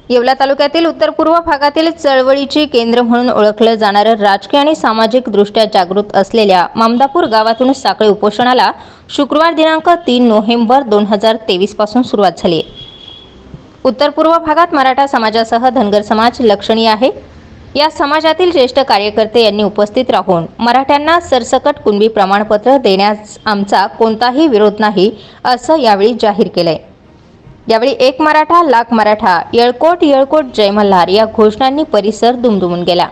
येवला तालुक्यातील उत्तर पूर्व भागातील चळवळीची केंद्र म्हणून ओळखलं जाणारं राजकीय आणि सामाजिक दृष्ट्या जागृत असलेल्या मामदापूर गावातून साखळी उपोषणाला शुक्रवार दिनांक 3 नोव्हेंबर 2023 पासून सुरुवात झाली आहे। उत्तर पूर्व भागात मराठा समाजासह धनगर समाज लक्षणीय आहे। या समाजातील ज्येष्ठ कार्यकर्ते यांनी उपस्थित राहून मराठ्यांना सरसकट कुणबी प्रमाणपत्र देण्यास आमचा कोणताही विरोध नाही असं यावेळी जाहीर केलंय। यावेळी एक मराठा लाख मराठा, येळकोट येळकोट जय मल्हार या घोषणांनी परिसर दुमदुमून गेला।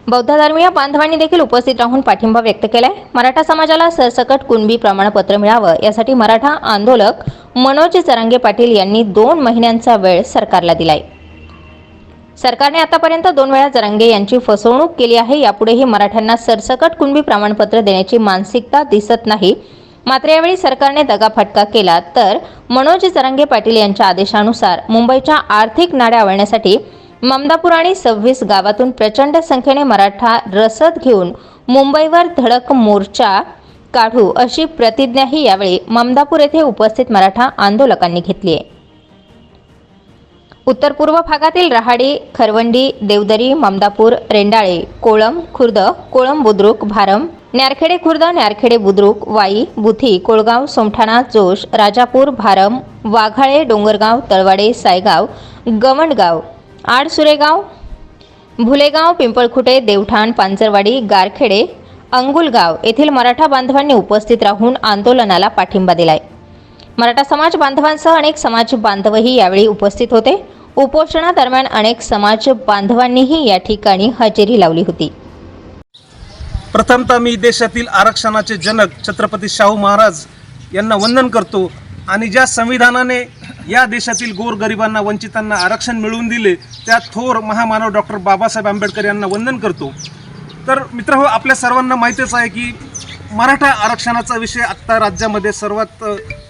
बौद्ध धर्मीय बांधवांनी देखील उपस्थित राहून पाठिंबा व्यक्त केलाय। मराठा समाजाला सरसकट कुणबी प्रमाणपत्र मिळावं यासाठी मराठा आंदोलक मनोज जरांगे पाटील यांनी 2 महिन्यांचा वेळ सरकारला दिलाय। सरकारने आतापर्यंत 2 वेळा जरांगे यांची फसवणूक केली आहे। यापुढेही मराठ्यांना सरसकट कुणबी प्रमाणपत्र देण्याची मानसिकता दिसत नाही। मात्र यावेळी सरकारने दगाफटका केला तर मनोज जरांगे पाटील यांच्या आदेशानुसार मुंबईच्या आर्थिक नाड्या आवळण्यासाठी ममदापूर आणि 26 गावातून प्रचंड संख्येने मराठा रसद घेऊन मुंबईवर धडक मोर्चा काढू अशी प्रतिज्ञाही यावेळी ममदापूर येथे उपस्थित मराठा आंदोलकांनी घेतली आहे। उत्तर पूर्व भागातील रहाडी, खरवंडी, देवदरी, ममदापूर, रेंडाळे, कोळम खुर्द, कोळम बुद्रुक, भारम, न्यारखेडे खुर्द, न्यारखेडे बुद्रुक, वाई, बुथी, कोळगाव, सोमठाणा, जोश, राजापूर, भारम, वाघाळे, डोंगरगाव, तळवाडे, सायगाव, गवंडगाव, आडसुरेगाव, भुलेगाव, पिंपळखुटे, देवठाण, पांजरवाडी, गारखेडे, अंगुलगाव येथील मराठा बांधवांनी उपस्थित राहून आंदोलनाला पाठिंबा दिलाय। मराठा समाज बांधवांसह अनेक समाज बांधवही यावेळी उपस्थित होते। उपोषणादरम्यान अनेक समाज बांधवांनीही या ठिकाणी हजेरी लावली होती। प्रथमतः मी देशातील आरक्षणाचे जनक छत्रपती शाहू महाराज यांना वंदन करतो आणि ज्या संविधानाने या देशातील गोरगरिबांना, वंचितांना आरक्षण मिळवून दिले त्या थोर महामानव डॉक्टर बाबासाहेब आंबेडकर यांना वंदन करतो। तर मित्रहो, आपल्या सर्वांना माहितीच आहे की मराठा आरक्षणाचा विषय आत्ता राज्यामध्ये सर्वात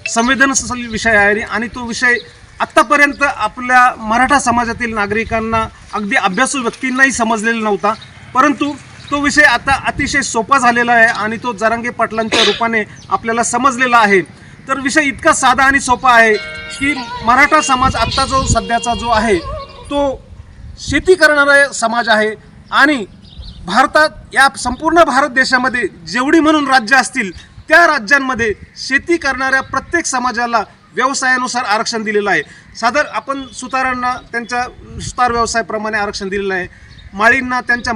संवेदनशील विषय आहे आणि तो विषय आत्तापर्यंत आपल्या मराठा समाजातील नागरिकांना, अगदी अभ्यासू व्यक्तींनाही समजलेला नव्हता। परंतु तो विषय आता अतिशय सोपा झालेला आहे आणि तो जरांगे पाटलांच्या रूपाने आपल्याला समजलेला आहे। तर विषय इतका साधा आणि सोपा आहे की मराठा समाज आत्ता जो सध्याचा जो आहे तो शेती करणारा समाज आहे आणि भारतात, या संपूर्ण भारत देशामध्ये जेवढी म्हणून राज्य असतील त्या राज्यांमध्ये शेती करणाऱ्या प्रत्येक समाजाला व्यवसायानुसार आरक्षण दिलेलं आहे। आपण सुतारांना त्यांच्या सुतार व्यवसायाप्रमाणे आरक्षण दिलेलं आहे, माळींना त्यांच्या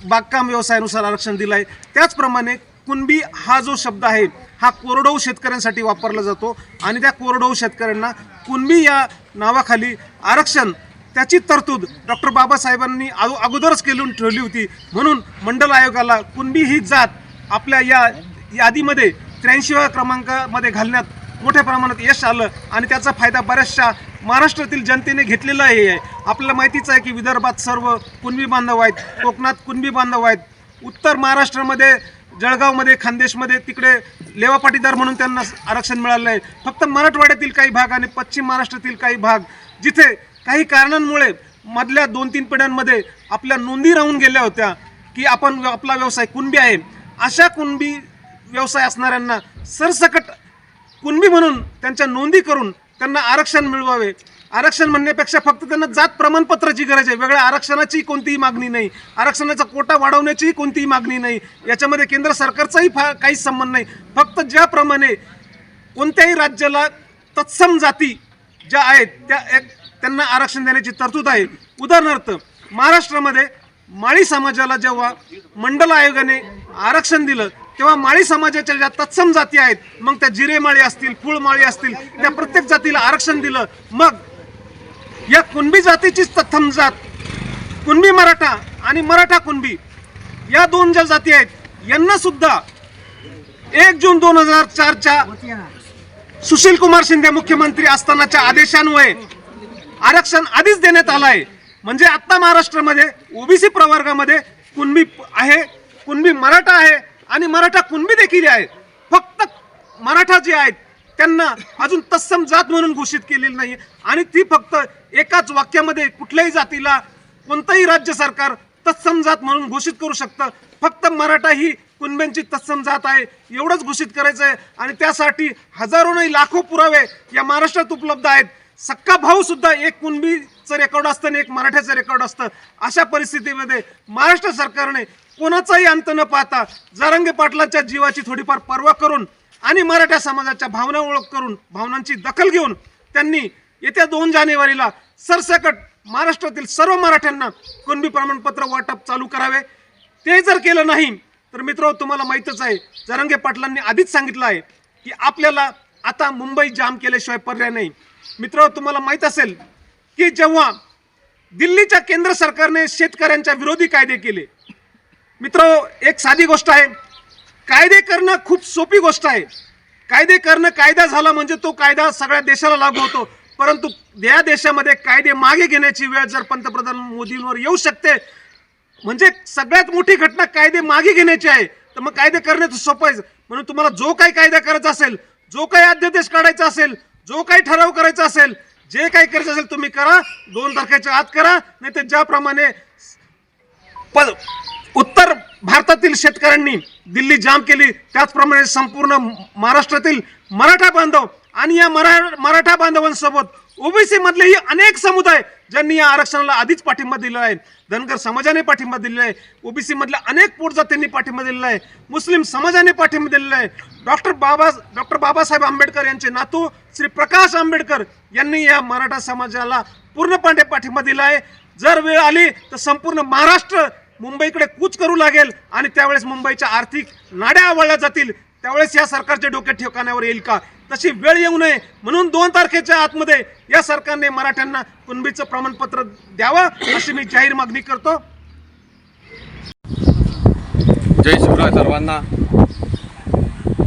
बागकाम व्यवसायानुसार आरक्षण दिलं आहे। त्याचप्रमाणे कुणबी हा जो शब्द आहे हा कोरडवाहू शेतकऱ्यांसाठी वापरला जातो आणि त्या कोरडवाहू शेतकऱ्यांना कुणबी या नावाखाली आरक्षण, त्याची तरतूद डॉक्टर बाबासाहेबांनी अगोदरच केली ठेवली होती। म्हणून मंडल आयोगाला कुणबी ही जात आपल्या या यादीमध्ये 83व्या क्रमांकामध्ये घालण्यात मोठ्या प्रमाणात यश आलं आणि त्याचा फायदा बऱ्याचशा महाराष्ट्रातील जनतेने घेतलेला आहे। आपल्याला माहितीच आहे की विदर्भात सर्व कुणबी बांधव आहेत, कोकणात कुणबी बांधव आहेत, उत्तर महाराष्ट्रामध्ये जळगावमध्ये, खानदेशमध्ये तिकडे लेवा पाटीदार म्हणून त्यांना आरक्षण मिळालं आहे। फक्त मराठवाड्यातील काही भाग आणि पश्चिम महाराष्ट्रातील काही भाग जिथे काही कारणांमुळे मधल्या 2-3 पिढ्यांमध्ये आपल्या नोंदी राहून गेल्या होत्या की आपला व्यवसाय कुणबी आहे, अशा कुणबी व्यवसाय असणाऱ्यांना सरसकट कुणबी म्हणून त्यांच्या नोंदी करून त्यांना आरक्षण मिळवावे। आरक्षण म्हणण्यापेक्षा फक्त त्यांना जात प्रमाणपत्राची गरज आहे, वेगळ्या आरक्षणाची कोणतीही मागणी नाही, आरक्षणाचा कोटा वाढवण्याचीही कोणतीही मागणी नाही, याच्यामध्ये केंद्र सरकारचाही काहीच संबंध नाही। फक्त ज्याप्रमाणे कोणत्याही राज्याला तत्सम जाती ज्या आहेत त्यांना आरक्षण देण्याची तरतूद आहे। उदाहरणार्थ महाराष्ट्रामध्ये माळी समाजाला जेव्हा मंडल आयोगाने आरक्षण दिलं तेव्हा माळी समाजाच्या ज्या तत्सम जाती आहेत, मग त्या जिरे माळी असतील, फूळ माळी असतील, त्या प्रत्येक जातीला आरक्षण दिलं। मग या कुणबी जातीचीच तत्सम जात कुणबी मराठा आणि मराठा कुणबी या 2 ज्या जाती आहेत यांना सुद्धा 1 जून 2004च्या सुशील कुमार शिंदे मुख्यमंत्री असतानाच्या आदेशान्वये आरक्षण आधीच देण्यात आलं आहे। म्हणजे आता महाराष्ट्रामध्ये ओबीसी प्रवर्गामध्ये कुणबी आहे, कुणबी मराठा आहे आणि मराठा कुणबी देखील आहे। फक्त मराठा जे आहेत त्यांना अजून तत्सम जात म्हणून घोषित केलेली नाही आणि ती फक्त एकाच वाक्यामध्ये कुठल्याही जातीला कोणतंही राज्य सरकार तत्सम जात म्हणून घोषित करू शकतं। फक्त मराठा ही कुणब्यांची तत्सम जात आहे एवढंच घोषित करायचं आहे आणि त्यासाठी हजारो नाही लाखो पुरावे या महाराष्ट्रात उपलब्ध आहेत। सक्का भाऊ सुद्धा एक कुणबीचं रेकॉर्ड असतं आणि एक मराठ्याचं रेकॉर्ड असतं. अशा परिस्थितीमध्ये महाराष्ट्र सरकारने कोणाचाही अंत न पाहता जरांगे पाटलांच्या जीवाची थोडीफार पर्वा करून आणि मराठा समाजाच्या भावना ओळख करून भावनांची दखल घेऊन त्यांनी येत्या 2 जानेवारीला सरसकट महाराष्ट्रातील सर्व मराठ्यांना कुणबी प्रमाणपत्र वाटप चालू करावे. ते जर केलं नाही तर मित्रांनो, तुम्हाला माहीतच आहे, जरांगे पाटलांनी आधीच सांगितलं आहे की आपल्याला आता मुंबई जाम केल्याशिवाय पर्याय नाही. मित्रांनो, तुम्हाला माहीत असेल की जेव्हा दिल्लीच्या केंद्र सरकारने शेतकऱ्यांच्या विरोधी कायदे केले, मित्रांनो, एक साधी गोष्ट आहे, कायदे करणं खूप सोपी गोष्ट आहे. कायदे करणं, कायदा झाला म्हणजे तो कायदा सगळ्या देशाला लागू होतो. परंतु या देशामध्ये कायदे मागे घेण्याची वेळ जर पंतप्रधान मोदींवर येऊ शकते, म्हणजे सगळ्यात मोठी घटना कायदे मागे घेण्याची आहे, तर मग कायदे करणं सोपं आहे. म्हणून तुम्हाला जो काही कायदा करायचा असेल, जो काही अध्यादेश काढायचा असेल, जो काही ठराव करायचा असेल, जे काही करायचं असेल तुम्ही करा. 2 तारखेच्या आत करा. नाही तर ज्याप्रमाणे उत्तर भारतातील शेतकऱ्यांनी दिल्ली जाम केली, त्याचप्रमाणे संपूर्ण महाराष्ट्रातील मराठा बांधव आणि या मराठा बांधवांसोबत ओबीसी मधलेही अनेक समुदाय ज्यांनी या आरक्षणाला आधीच पाठिंबा दिला आहे. धनगर समाजाने पाठिंबा दिलेला आहे, ओबीसी मधल्या अनेक पोटजात्यांनी पाठिंबा दिलेला आहे, मुस्लिम समाजाने पाठिंबा दिलेला आहे. डॉक्टर बाबासाहेब आंबेडकर यांचे नातू श्री प्रकाश आंबेडकर यांनी या मराठा समाजाला पूर्णपणे पाठिंबा दिला आहे. जर वेळ आली तर संपूर्ण महाराष्ट्र मुंबईकडे कूच करू लागेल आणि त्यावेळेस मुंबईच्या आर्थिक नाड्या आवळल्या जातील. त्यावेळेस या सरकारच्या डोक्यात ठिकाणावर येईल का? तशी वेळ येऊ नये म्हणून 2 तारखेच्या आतमध्ये या सरकारने मराठ्यांना कुणबीचं प्रमाणपत्र द्यावं अशी मी जाहीर मागणी करतो. जय शिवराय सर्वांना.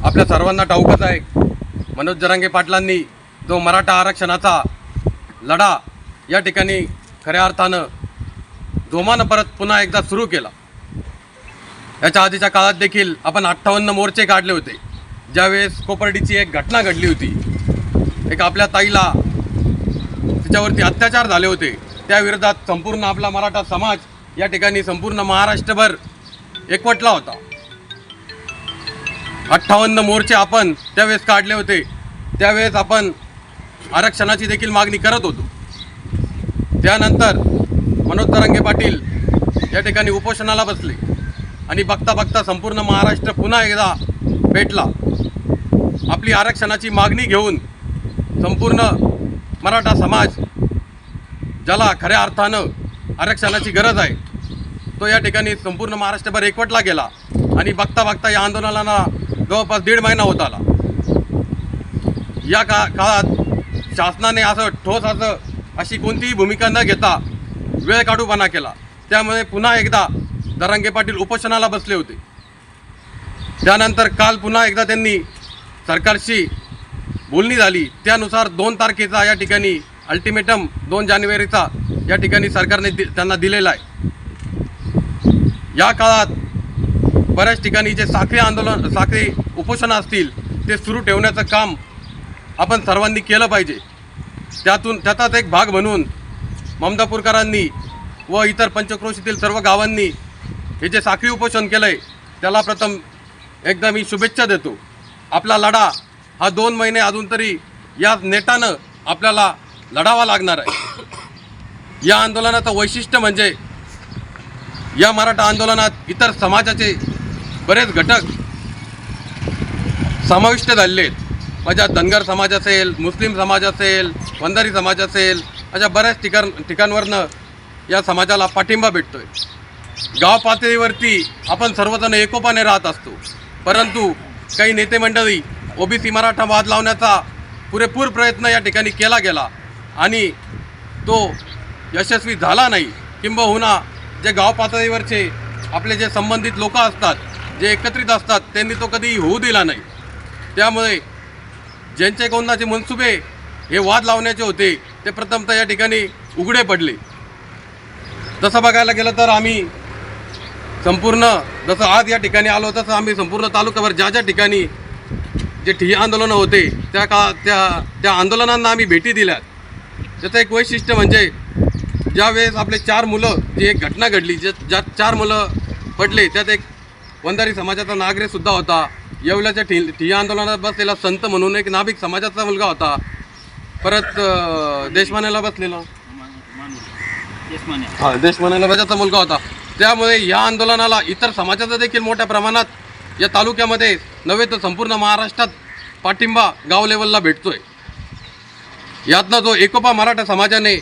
आपल्या सर्वांना ठाऊकच आहे, मनोज जरांगे पाटलांनी जो मराठा आरक्षणाचा लढा या ठिकाणी खऱ्या अर्थानं जोमानं परत पुन्हा एकदा सुरू केला. याच्या आधीच्या काळात देखील आपण 58 मोर्चे काढले होते. ज्यावेळेस कोपर्डीची एक घटना घडली होती, एक आपल्या ताईला तिच्यावरती अत्याचार झाले होते, त्या विरोधात संपूर्ण आपला मराठा समाज या ठिकाणी संपूर्ण महाराष्ट्रभर एकवटला होता. 58 मोर्चे आपण त्यावेळेस काढले होते. त्यावेळेस आपण आरक्षणाची देखील मागणी करत होतो. त्यानंतर मनोज जरांगे पाटील या ठिकाणी उपोषणाला बसले आणि बघता बघता संपूर्ण महाराष्ट्र पुन्हा एकदा पेटला. आपली आरक्षणाची मागणी घेऊन संपूर्ण मराठा समाज, ज्याला खऱ्या अर्थानं आरक्षणाची गरज आहे, तो या ठिकाणी संपूर्ण महाराष्ट्रभर एकवटला गेला आणि बघता बघता या आंदोलनाला जवळपास 1.5 महिना होत आला. या काळात शासनाने अशी कोणतीही भूमिका न घेता वेळ काढूपणा केला. त्यामुळे पुन्हा एकदा जरांगे पाटील उपोषणाला बसले होते. त्यानंतर काल पुन्हा एकदा त्यांनी सरकारशी बोलणी झाली. त्यानुसार 2 तारखेचा या ठिकाणी अल्टिमेटम 2 जानेवारीचा या ठिकाणी सरकारने त्यांना दिलेला आहे. या काळात बऱ्याच ठिकाणी जे साखळी उपोषणं असतील ते सुरू ठेवण्याचं काम आपण सर्वांनी केलं पाहिजे. त्याचाच एक भाग म्हणून ममदापूरकरांनी व इतर पंचक्रोशीतील सर्व गावांनी हे जे साखळी उपोषण केलं आहे त्याला प्रथम एकदा मी शुभेच्छा देतो. आपला लढा हा 2 महिने अजून तरी या नेटानं आपल्याला लढावा लागणार आहे. या आंदोलनाचं वैशिष्ट्य म्हणजे या मराठा आंदोलनात इतर समाजाचे बरेच घटक समाविष्ट झालेले आहेत. माझ्या धनगर समाज असेल, मुस्लिम समाज असेल, वंजारी समाज असेल, अशा बऱ्याच ठिकाणवरनं या समाजाला पाठिंबा भेटतो आहे. गाव पातळीवरती आपण सर्वजण एकोपाने राहत असतो, परंतु काही नेते मंडळी ओबीसी मराठा वाद लावण्याचा पुरेपूर प्रयत्न या ठिकाणी केला गेला आणि तो यशस्वी झाला नाही. किंबहुना जे गाव पातळीवरचे आपले जे संबंधित लोक असतात, जे एकत्रित असतात, त्यांनी तो कधी होऊ दिला नाही. त्यामुळे ज्यांचे कोणाचे मनसुबे हे वाद लावण्याचे होते ते प्रथमतः या ठिकाणी उघडे पडले. तसं बघायला गेलं तर आम्ही संपूर्ण जसं आज या ठिकाणी आलो तसं आम्ही संपूर्ण तालुक्यावर ज्या ज्या ठिकाणी जे ठिय्या आंदोलनं होते त्या आंदोलनांना आम्ही भेटी दिल्यात. त्याचं एक वैशिष्ट्य म्हणजे ज्यावेळेस आपले 4 मुलं, जी एक घटना घडली, ज्या 4 मुलं पडले, त्यात एक वंजारी समाजाचा नागरिकसुद्धा होता. येवल्याच्या ठिय्या आंदोलनात बसलेला संत म्हणून एक नाभिक समाजाचा मुलगा होता. परत देशमानेला बसलेला देशमानेला बजाचा मुलगा होता. त्यामुळे या आंदोलनाला इतर समाजाचा देखील मोठ्या प्रमाणात या तालुक्यामध्ये नव्हे तर संपूर्ण महाराष्ट्रात पाठिंबा गाव लेवलला भेटतोय. यातनं जो एकोपा मराठा समाजाने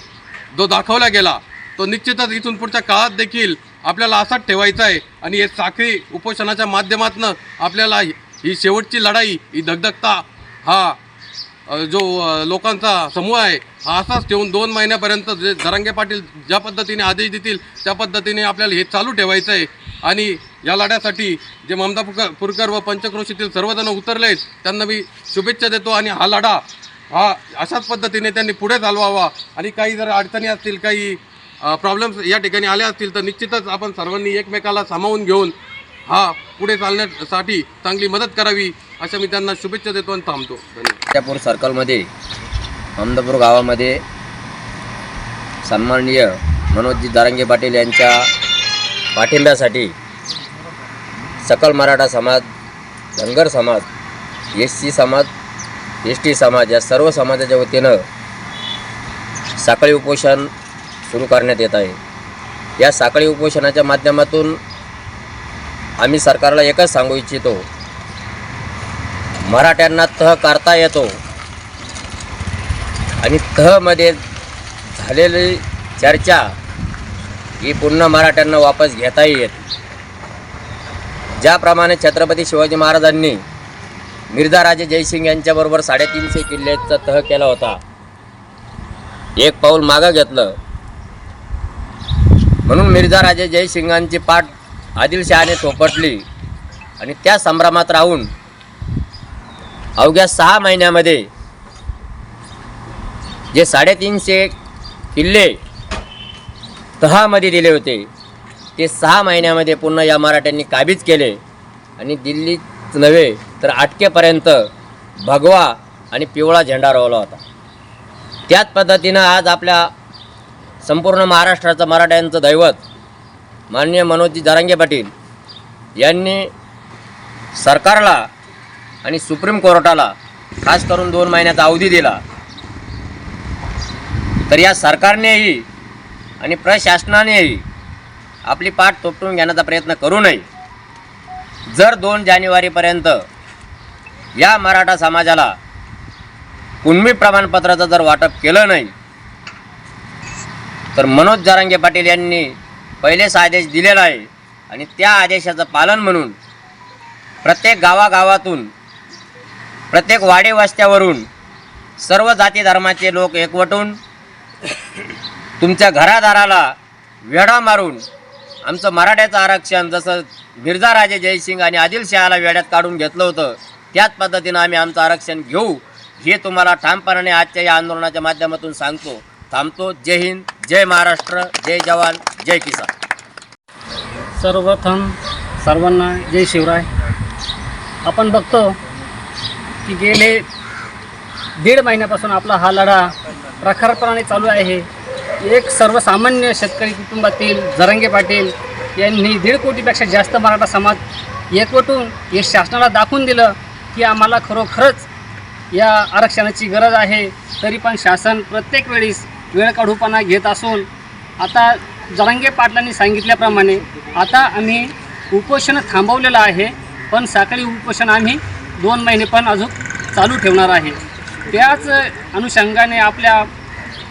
जो दाखवला गेला तो निश्चितच इथून पुढच्या काळात देखील आपल्याला असाच ठेवायचा आहे. आणि हे साखळी उपोषणाच्या माध्यमातून आपल्याला ही शेवटची लढाई, ही धगधगता हा जो लोकांचा समूह आहे हा असाच ठेवून 2 महिन्यापर्यंत जे जरांगे पाटील ज्या पद्धतीने आदेश देतील त्या पद्धतीने आपल्याला हे चालू ठेवायचं आहे. आणि या लढ्यासाठी जे ममता पुरकर व पंचक्रोशीतील सर्वजण उतरले आहेत त्यांना मी शुभेच्छा देतो. आणि हा लढा हा अशाच पद्धतीने त्यांनी पुढे चालवावा. आणि काही जर अडचणी असतील, काही प्रॉब्लेम्स या ठिकाणी आले असतील तर निश्चितच आपण सर्वांनी एकमेकाला सामावून घेऊन हा पुढे चालण्यासाठी चांगली मदत करावी अशा मी त्यांना शुभेच्छा देतो आणि थांबतो. धन्यवाद. त्यापूर सर्कलमध्ये अहमदापूर गावामध्ये सन्माननीय मनोजी जरांगे पाटील यांच्या पाठिंब्यासाठी सकल मराठा समाज, धनगर समाज, SC समाज, ST समाज या सर्व समाजाच्या वतीनं साखळी उपोषण सुरू करण्यात येत आहे. या साखळी उपोषणाच्या माध्यमातून आम्ही सरकारला एकच सांगू इच्छितो, मराठ्यांना तह करता येतो आणि तहमध्ये झालेली चर्चा ही पुन्हा मराठ्यांना वापस घेताही येते. ज्याप्रमाणे छत्रपती शिवाजी महाराजांनी मिर्झाराजे जयसिंग यांच्याबरोबर 350 किल्ल्याचा तह केला होता, एक पाऊल मागं घेतलं म्हणून मिर्झाराजे जयसिंगांची पाठ आदिलशहाने थोपटली आणि त्या संभ्रमात राहून अवघ्या 6 महिन्यामध्ये जे 350 किल्ले तहामध्ये दिले होते ते 6 महिन्यामध्ये पुन्हा या मराठ्यांनी काबीज केले. आणि दिल्लीच नव्हे तर अटकेपर्यंत भगवा आणि पिवळा झेंडा रोवला होता. त्याच पद्धतीनं आज आपल्या संपूर्ण महाराष्ट्राचं मराठ्यांचं दैवत माननीय मनोजी जरांगे पाटील यांनी सरकारला आणि सुप्रीम कोर्टाला खास करून 2 महिन्याचा अवधी दिला. तर या सरकारनेही आणि प्रशासनानेही आपली पाठ थोपटून घेण्याचा प्रयत्न करू नये. जर 2 जानेवारीपर्यंत या मराठा समाजाला कुणबी प्रमाणपत्राचं जर वाटप केलं नाही तर मनोज जरांगे पाटील यांनी पहिलेच आदेश दिलेला आहे आणि त्या आदेशाचं पालन म्हणून प्रत्येक गावागावातून, प्रत्येक वाडे वस्त्यावरून सर्व जाती धर्माचे लोक एकवटून तुमच्या घरादाराला वेढा मारून आमचं मराठ्याचं आरक्षण जसं मिर्झाराजे जयसिंग आणि आदिलशहाला वेड्यात काढून घेतलं होतं त्याच पद्धतीनं आम्ही आमचं आरक्षण घेऊ हे तुम्हाला ठामपणाने आजच्या या आंदोलनाच्या माध्यमातून सांगतो. थांबतो. जय हिंद, जय महाराष्ट्र, जय जवान, जय किसान. सर्वप्रथम सर्वांना जय शिवराय. आपण बघतो की गेले 1.5 महिन्यापासून आपला हा लढा प्रखरपणाने चालू आहे. एक सर्वसामान्य शेतकरी कुटुंबातील जरांगे पाटील यांनी 1.5 कोटीपेक्षा जास्त मराठा समाज एकवटून हे शासनाला दाखवून दिलं की आम्हाला खरोखरच या आरक्षणाची गरज आहे. तरी पण शासन प्रत्येक वेळेस वेळ काढूपणा घेत असून आता जरांगे पाटलांनी सांगितल्याप्रमाणे आता आम्ही उपोषण थांबवलेलं आहे, पण साखळी उपोषण आम्ही 2 महिने पण अजून चालू ठेवणार आहे. त्याच अनुषंगाने आपल्या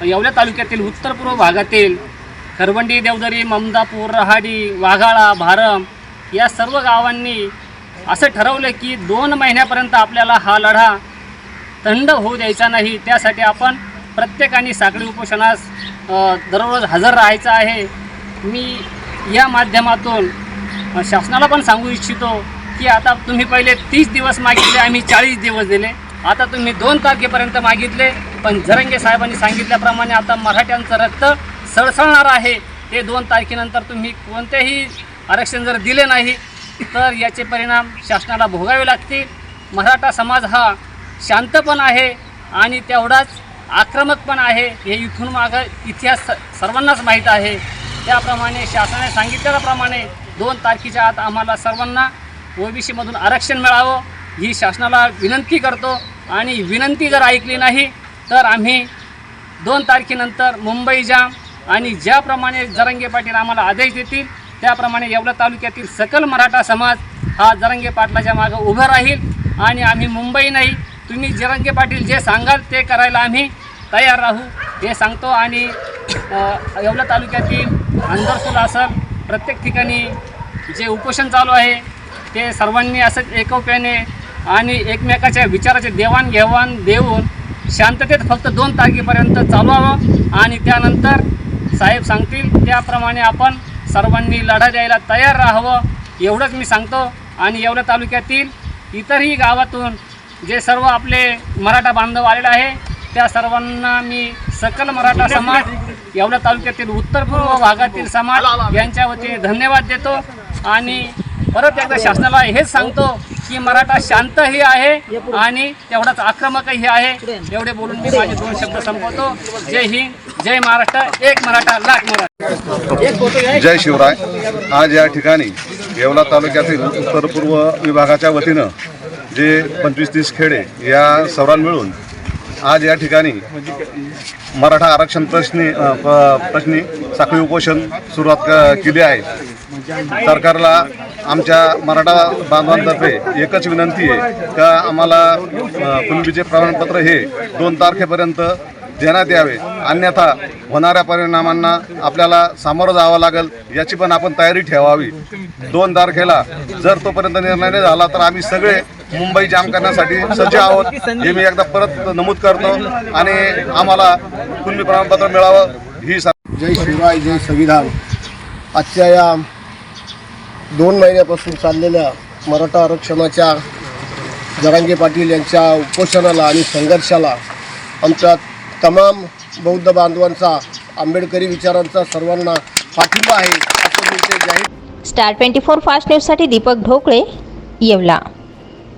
येवला तालुक्यातील उत्तर पूर्व भागातील खरवंडी, देवदरी, ममदापूर, रहाडी, वाघाळा, भारम या सर्व गावांनी असं ठरवलं की 2 महिन्यापर्यंत आपल्याला हा लढा थंड होऊ द्यायचा नाही. त्यासाठी आपण प्रत्येकाने साखळी उपोषणास दररोज हजर राहायचं आहे. मी या माध्यमातून शासनाला पण सांगू इच्छितो की आता तुम्ही पहिले 30 दिवस मागितले, आम्ही 40 दिवस दिले. आता तुम्ही 2 तारखेपर्यंत मागितले, पण जरांगे साहेबांनी सांगितल्याप्रमाणे आता मराठ्यांचं रक्त सळसळणार आहे. ते 2 तारखेनंतर तुम्ही कोणतेही आरक्षण जर दिले नाही तर याचे परिणाम शासनाला भोगावे लागतील. मराठा समाज हा शांत पण आहे आणि तेवढाच आक्रमक पण आहे. हे इथून मागं इतिहास सर्वांनाच माहीत आहे. त्याप्रमाणे शासनाने सांगितल्याप्रमाणे 2 तारखेच्या आत आम्हाला सर्वांना OBCमधून आरक्षण मिळावं ही शासनाला विनंती करतो. आणि विनंती जर ऐकली नाही तर आम्ही 2 तारखेनंतर मुंबई जाम आणि ज्याप्रमाणे जरांगे पाटील आम्हाला आदेश देतील त्याप्रमाणे येवला तालुक्यातील सकल मराठा समाज हा जरांगे पाटलाच्या मागं उभं राहील आणि आम्ही मुंबई नाही, तुम्ही जरांगे पाटील जे सांगाल ते करायला आम्ही तयार राहू हे सांगतो. आणि येवला तालुक्यातील अंधरसूल असेल प्रत्येक ठिकाणी जे उपोषण चालू आहे ते सर्वांनी असंच एकोप्याने आणि एकमेकाच्या विचाराचे देवाणघेवाण देऊन शांततेत फक्त 2 तारखेपर्यंत चालवावं आणि त्यानंतर साहेब सांगतील त्याप्रमाणे आपण सर्वांनी लढा द्यायला तयार राहावं एवढंच मी सांगतो. आणि येवला तालुक्यातील इतरही गावातून जे सर्व आपले मराठा बांधव आलेले आहे त्या सर्वांना मी सकल मराठा समाज येवला तालुक्यातील उत्तर पूर्व भागातील समाज यांच्या वतीने धन्यवाद देतो. आणि परत एकदा शासनाला हेच सांगतो की मराठा शांतही आहे आणि तेवढाच आक्रमकही आहे. एवढे बोलून मी माझे 2 शब्द संपवतो. जय हिंद, जय महाराष्ट्र, एक मराठा लाख मराठा. जय शिवराय. आज या ठिकाणी येवला तालुक्यातील उत्तर पूर्व विभागाच्या वतीनं जे 25-30 खेडे या सर्वांना मिळून आज या ठिकाणी मराठा आरक्षण प्रश्नी साखळी उपोषण सुरुवात केली आहे. सरकारला आमच्या मराठा बांधवांतर्फे एकच विनंती आहे का आम्हाला कुणबीचे प्रमाणपत्र हे 2 तारखेपर्यंत देण्यात यावे, अन्यथा होणाऱ्या परिणामांना आपल्याला सामोरं जावं लागेल याची पण आपण तयारी ठेवावी. 2 तारखेला जर तोपर्यंत निर्णय नाही झाला तर आम्ही सगळे मुंबई जाम करण्यासाठी सज्ज आहोत हे मी एकदा परत नमूद करतो. आणि आम्हाला कुणबी प्रमाणपत्र मिळावं ही जय शिवराय, जय संविधान. आजच्या या 2 महिन्यापासून चाललेल्या मराठा आरक्षणाच्या जरांगे पाटील यांच्या उपोषणाला आणि संघर्षाला आमच्या तमाम बौद्ध बांधवांचा, आंबेडकरी विचारांचा सर्वांना पाठिंबा आहे असं मी ते जाहीर. स्टार 24 फास्ट न्यूजसाठी दीपक ढोकळे, येवला.